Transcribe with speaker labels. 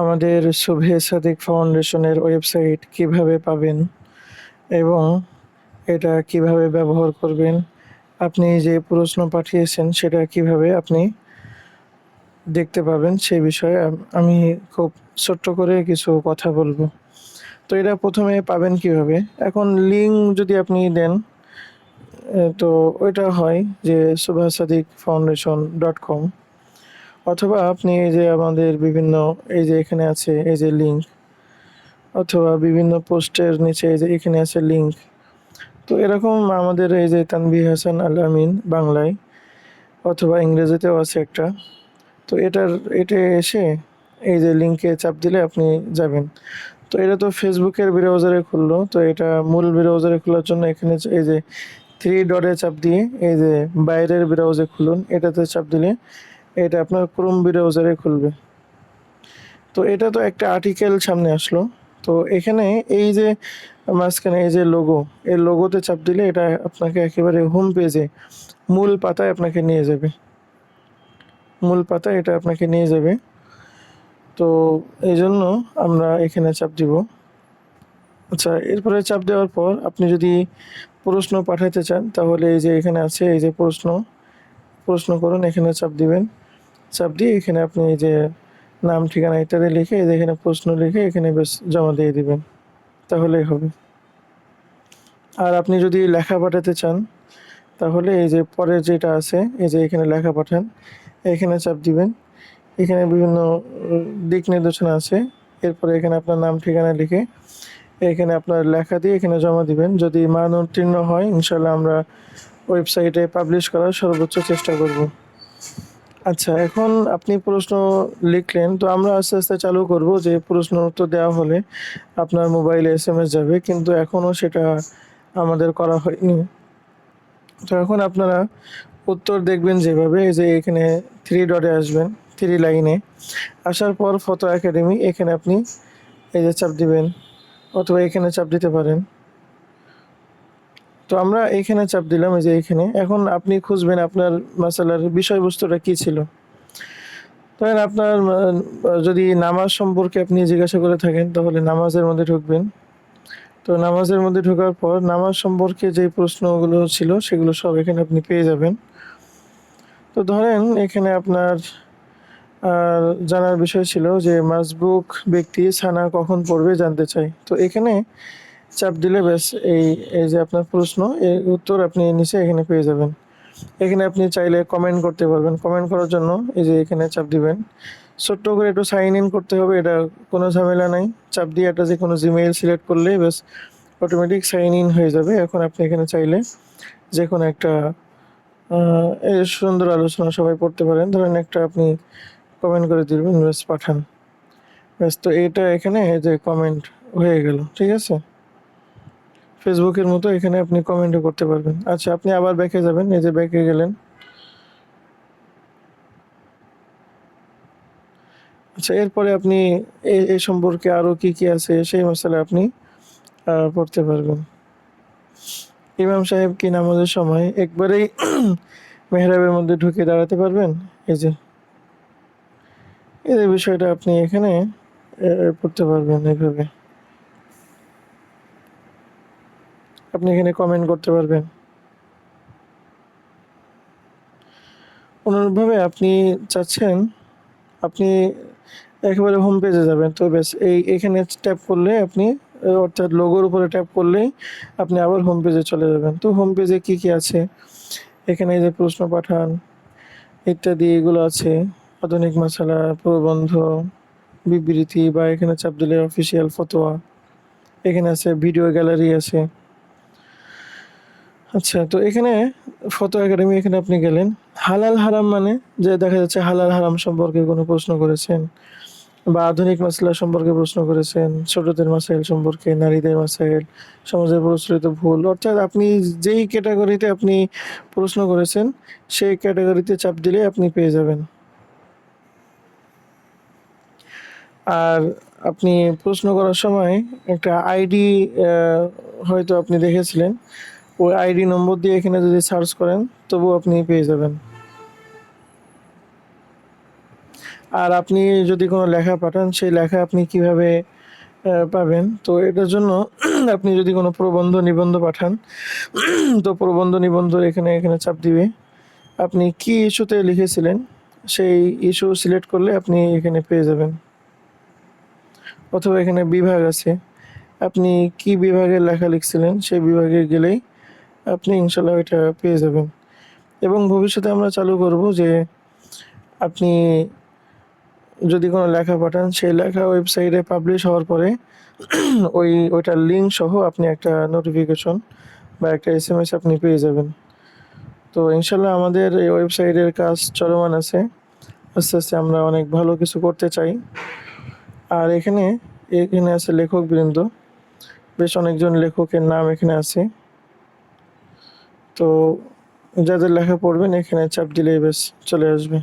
Speaker 1: আমাদের শুভে সাদিক ফাউন্ডেশনের ওয়েবসাইট কিভাবে পাবেন এবং এটা কিভাবে ব্যবহার করবেন, আপনি যে প্রশ্ন পাঠিয়েছেন সেটা কিভাবে আপনি দেখতে পাবেন সেই বিষয়ে আমি খুব ছোট্ট করে কিছু কথা বলবো। তো এটা প্রথমে পাবেন কিভাবে? এখন লিঙ্ক যদি আপনি দেন তো ওইটা হয় যে subhasadik.foundation.com, অথবা আপনি এই যে আমাদের বিভিন্ন এই যে এখানে আছে এই যে লিঙ্ক, অথবা বিভিন্ন পোস্টের নিচে এই যে এখানে আছে লিঙ্ক। তো এরকম আমাদের এই যে তানভীর হাসান আল আমিন বাংলায় অথবা ইংরেজিতেও আছে একটা। তো এটা এসে এই যে লিঙ্কে চাপ দিলে আপনি যাবেন। তো এটা তো ফেসবুকের ব্রাউজারে খুললো, তো এটা মূল ব্রাউজারে খোলার জন্য এখানে এই যে থ্রি ডটে চাপ দিয়ে এই যে বাইরের ব্রাউজারে খুলুন, এটাতে চাপ দিলে এটা আপনার ক্রোম ব্রাউজারে খুলবে। তো এটা তো একটা আর্টিকেল সামনে আসলো। তো এখানে এই যে মাঝখানে এই যে লোগো, এই লোগোতে চাপ দিলে এটা আপনাকে একেবারে হোম পেজে মূল পাতায় আপনাকে নিয়ে যাবে। মূল পাতায় এটা আপনাকে নিয়ে যাবে। তো এই জন্য আমরা এখানে চাপ দিব। আচ্ছা, এরপরে চাপ দেওয়ার পর আপনি যদি প্রশ্ন পাঠাতে চান তাহলে এই যে এখানে আছে এই যে প্রশ্ন করুন, এখানে চাপ দিবেন। চাপ দিয়ে এখানে আপনি এই যে নাম ঠিকানা ইত্যাদি লিখে এই যে এখানে প্রশ্ন লিখে এখানে বেশ জমা দিয়ে দিবেন, তাহলেই হবে। আর আপনি যদি লেখা পাঠাতে চান তাহলে এই যে পরের যেটা আছে এই যে এখানে লেখা পাঠান, এখানে চাপ দিবেন। এখানে বিভিন্ন দিক নির্দেশনা আছে। এরপরে এখানে আপনার নাম ঠিকানা লিখে এখানে আপনার লেখা দিয়ে এখানে জমা দিবেন। যদি মান উত্তীর্ণ হয় ইনশাল্লাহ আমরা ওয়েবসাইটে পাবলিশ করার সর্বোচ্চ চেষ্টা করব। আচ্ছা, এখন আপনি প্রশ্ন লিখলেন, তো আমরা আস্তে আস্তে চালু করব যে প্রশ্ন উত্তর দেওয়া হলে আপনার মোবাইলে এসএমএস যাবে, কিন্তু এখনও সেটা আমাদের করা হয়নি। তো এখন আপনারা উত্তর দেখবেন যেভাবে, এই যে এখানে থ্রি ডটে আসবেন, থ্রি লাইনে আসার পর ফটো একাডেমি, এখানে আপনি এই যে চাপ দিবেন, অথবা এখানে চাপ দিতে পারেন। তো আমরা এইখানে চাপ দিলাম, এই যে এখানে। এখন আপনি খুঁজবেন আপনার মাসালার বিষয়বস্তুটা কি ছিল। ধরেন আপনার যদি নামাজ সম্পর্কে আপনি জিজ্ঞাসা করে থাকেন তাহলে নামাজের মধ্যে ঢুকবেন। তো নামাজের মধ্যে ঢোকার পর নামাজ সম্পর্কে যে প্রশ্নগুলো ছিল সেগুলো সব এখানে আপনি পেয়ে যাবেন। তো ধরেন এখানে আপনার জানার বিষয় ছিল যে মাসবুক ব্যক্তি সানা কখন পড়বে জানতে চাই। তো এখানে চাপ দিলে ব্যাস এই এই যে আপনার প্রশ্ন, এর উত্তর আপনি নিচে এখানে পেয়ে যাবেন। এখানে আপনি চাইলে কমেন্ট করতে পারবেন। কমেন্ট করার জন্য এই যে এখানে চাপ দিবেন। ছোট্ট করে একটু সাইন ইন করতে হবে, এটা কোনো ঝামেলা নাই। চাপ দিয়ে একটা যে কোনো জিমেইল সিলেক্ট করলেই ব্যাস অটোমেটিক সাইন ইন হয়ে যাবে। এখন আপনি এখানে চাইলে যে কোনো একটা এই সুন্দর আলোচনা সবাই পড়তে পারেন। ধরেন একটা আপনি কমেন্ট করে দিবেন, ব্যাস পাঠান। ব্যাস, তো এটা এখানে এই যে কমেন্ট হয়ে গেল, ঠিক আছে? ফেসবুকের মতো এখানে আপনি কমেন্টও করতে পারবেন। আচ্ছা, আপনি আবার ব্যাকে যাবেন, এই যে ব্যাকে গেলেন। আচ্ছা, এরপরে আপনি এই সম্পর্কে আরও কি কি আছে সেই মশালা আপনি পড়তে পারবেন। ইমাম সাহেব কি নামাজের সময় একবারেই মেহরাবের মধ্যে ঢুকে দাঁড়াতে পারবেন? এই যে এই যে বিষয়টা আপনি এখানে পড়তে পারবেন এইভাবে। আপনি এখানে কমেন্ট করতে পারবেন। অনুরূপভাবে আপনি চাচ্ছেন আপনি একেবারে হোম পেজে যাবেন, তো ব্যাস এখানে ট্যাপ করলে আপনি অর্থাৎ লোগোর উপরে ট্যাপ করলেই আপনি আবার হোম পেজে চলে যাবেন। তো হোম পেজে কি কি আছে এখানে, এই যে প্রশ্ন পাঠান ইত্যাদি এগুলো আছে, আধুনিক মাসালা, প্রবন্ধ, বিবৃতি, বা এখানে চাপ দিলে অফিসিয়াল ফতোয়া, এখানে আছে ভিডিও গ্যালারি আছে। আচ্ছা, তো এখানে ফটো একাডেমি, এখানে আপনি গেলেন। হালাল হারাম মানে যে দেখা যাচ্ছে হালাল হারাম সম্পর্কে কোনো প্রশ্ন করেছেন, বা আধুনিক মাসলা সম্পর্কে প্রশ্ন করেছেন, ছোটদের মাসাইল সম্পর্কে, নারীদের মাসাইল, সমাজের প্রচলিত ভুল, অর্থাৎ আপনি যেই ক্যাটাগরিতে আপনি প্রশ্ন করেছেন সেই ক্যাটাগরিতে চাপ দিলে আপনি পেয়ে যাবেন। আর আপনি প্রশ্ন করার সময় একটা আইডি হয়তো আপনি দেখেছিলেন, ওই আইডি নম্বর দিয়ে এখানে যদি সার্চ করেন তবুও আপনি পেয়ে যাবেন। আর আপনি যদি কোনো লেখা পাঠান, সেই লেখা আপনি কিভাবে পাবেন? তো এটার জন্য আপনি যদি কোনো প্রবন্ধ নিবন্ধ পাঠান, তো প্রবন্ধ নিবন্ধ এখানে চাপ দিবে। আপনি কি ইস্যুতে লিখেছিলেন, সেই ইস্যু সিলেক্ট করলে আপনি এখানে পেয়ে যাবেন। অথবা এখানে বিভাগ আছে, আপনি কি বিভাগের লেখা লিখছিলেন সেই বিভাগে গেলেই আপনি ইনশাল্লাহ এটা পেয়ে যাবেন। এবং ভবিষ্যতে আমরা চালু করব যে আপনি যদি কোনো লেখা পাঠান, সেই লেখা ওয়েবসাইটে পাবলিশ হওয়ার পরে ওইটার লিঙ্ক সহ আপনি একটা নোটিফিকেশন বা একটা এসএমএস আপনি পেয়ে যাবেন। তো ইনশাল্লাহ আমাদের এই ওয়েবসাইটের কাজ চলমান আছে। আস্তে আস্তে আমরা অনেক ভালো কিছু করতে চাই। আর এখানে আছে লেখকবৃন্দ, বেশ অনেকজন লেখকের নাম এখানে আছে। তো যাদের লেখা পড়বেন এখানে চাপ দিলেই বেশ চলে আসবে।